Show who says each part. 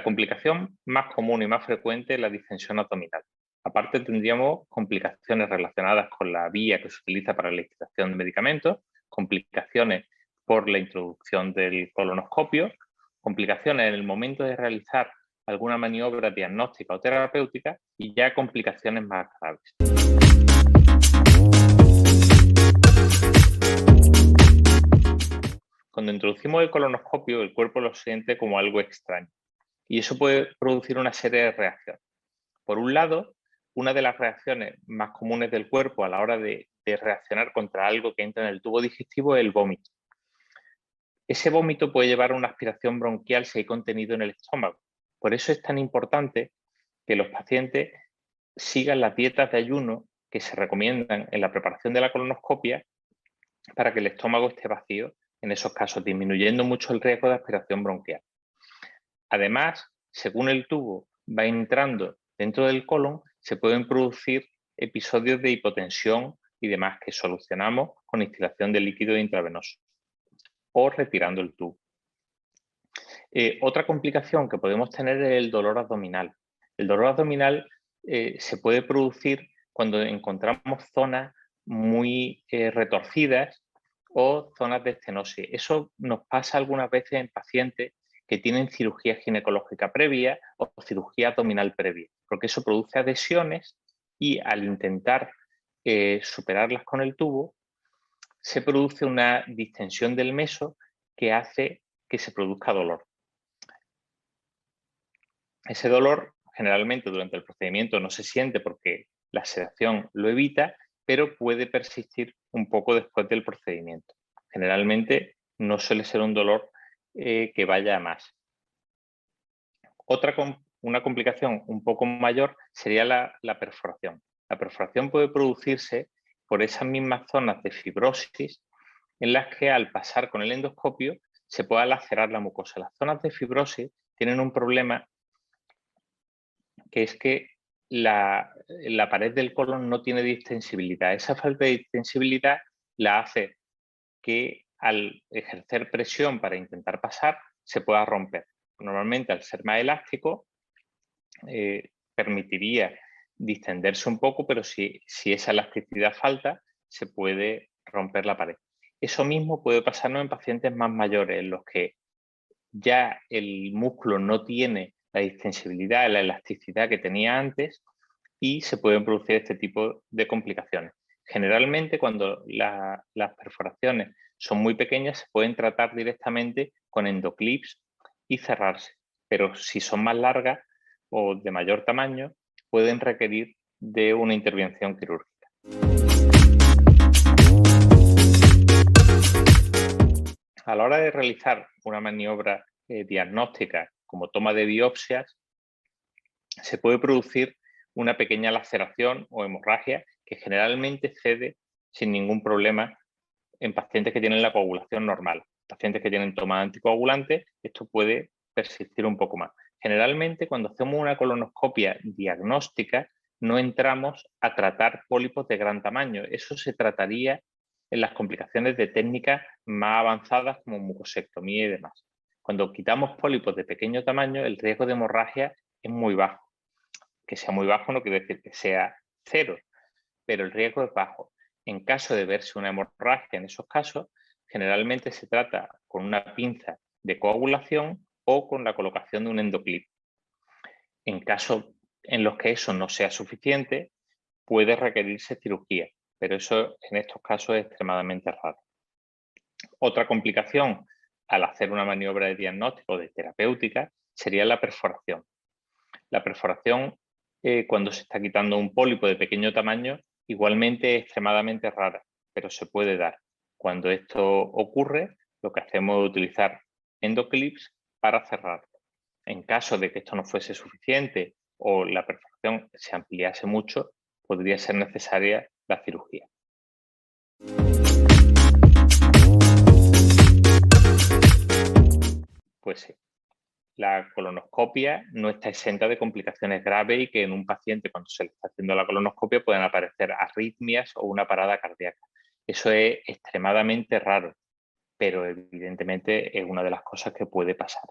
Speaker 1: complicación más común y más frecuente es la distensión abdominal. Aparte tendríamos complicaciones relacionadas con la vía que se utiliza para la instilación de medicamentos, complicaciones por la introducción del colonoscopio, complicaciones en el momento de realizar alguna maniobra diagnóstica o terapéutica y ya complicaciones más graves. Cuando introducimos el colonoscopio, el cuerpo lo siente como algo extraño y eso puede producir una serie de reacciones. Por un lado, una de las reacciones más comunes del cuerpo a la hora de reaccionar contra algo que entra en el tubo digestivo es el vómito. Ese vómito puede llevar a una aspiración bronquial si hay contenido en el estómago. Por eso es tan importante que los pacientes sigan las dietas de ayuno que se recomiendan en la preparación de la colonoscopia para que el estómago esté vacío en esos casos, disminuyendo mucho el riesgo de aspiración bronquial. Además, según el tubo va entrando dentro del colon, se pueden producir episodios de hipotensión y demás que solucionamos con instilación de líquido intravenoso o retirando el tubo. Otra complicación que podemos tener es el dolor abdominal. El dolor abdominal se puede producir cuando encontramos zonas muy retorcidas o zonas de estenosis. Eso nos pasa algunas veces en pacientes que tienen cirugía ginecológica previa o cirugía abdominal previa, porque eso produce adhesiones y al intentar superarlas con el tubo, se produce una distensión del meso que hace que se produzca dolor. Ese dolor generalmente durante el procedimiento no se siente porque la sedación lo evita, pero puede persistir un poco después del procedimiento. Generalmente no suele ser un dolor que vaya a más. Una complicación un poco mayor sería la perforación. La perforación puede producirse por esas mismas zonas de fibrosis en las que al pasar con el endoscopio se pueda lacerar la mucosa. Las zonas de fibrosis tienen un problema que es que la pared del colon no tiene distensibilidad. Esa falta de distensibilidad la hace que al ejercer presión para intentar pasar se pueda romper. Normalmente al ser más elástico permitiría distenderse un poco, pero si esa elasticidad falta se puede romper la pared. Eso mismo puede pasarnos en pacientes más mayores, en los que ya el músculo no tiene la distensibilidad, la elasticidad que tenía antes y se pueden producir este tipo de complicaciones. Generalmente cuando las perforaciones son muy pequeñas se pueden tratar directamente con endoclips y cerrarse, pero si son más largas o de mayor tamaño pueden requerir de una intervención quirúrgica. A la hora de realizar una maniobra diagnóstica como toma de biopsias, se puede producir una pequeña laceración o hemorragia que generalmente cede sin ningún problema en pacientes que tienen la coagulación normal. Pacientes que tienen toma de anticoagulantes, esto puede persistir un poco más. Generalmente, cuando hacemos una colonoscopia diagnóstica, no entramos a tratar pólipos de gran tamaño. Eso se trataría en las complicaciones de técnicas más avanzadas como mucosectomía y demás. Cuando quitamos pólipos de pequeño tamaño, el riesgo de hemorragia es muy bajo. Que sea muy bajo no quiere decir que sea cero, pero el riesgo es bajo. En caso de verse una hemorragia en esos casos, generalmente se trata con una pinza de coagulación o con la colocación de un endoclip. En casos en los que eso no sea suficiente, puede requerirse cirugía, pero eso en estos casos es extremadamente raro. Otra complicación al hacer una maniobra de diagnóstico o de terapéutica sería la perforación. La perforación, cuando se está quitando un pólipo de pequeño tamaño, igualmente es extremadamente rara, pero se puede dar. Cuando esto ocurre, lo que hacemos es utilizar endoclips para cerrarlo. En caso de que esto no fuese suficiente o la perforación se ampliase mucho, podría ser necesaria la cirugía. Pues sí. La colonoscopia no está exenta de complicaciones graves y que en un paciente cuando se le está haciendo la colonoscopia pueden aparecer arritmias o una parada cardíaca. Eso es extremadamente raro, pero evidentemente es una de las cosas que puede pasar.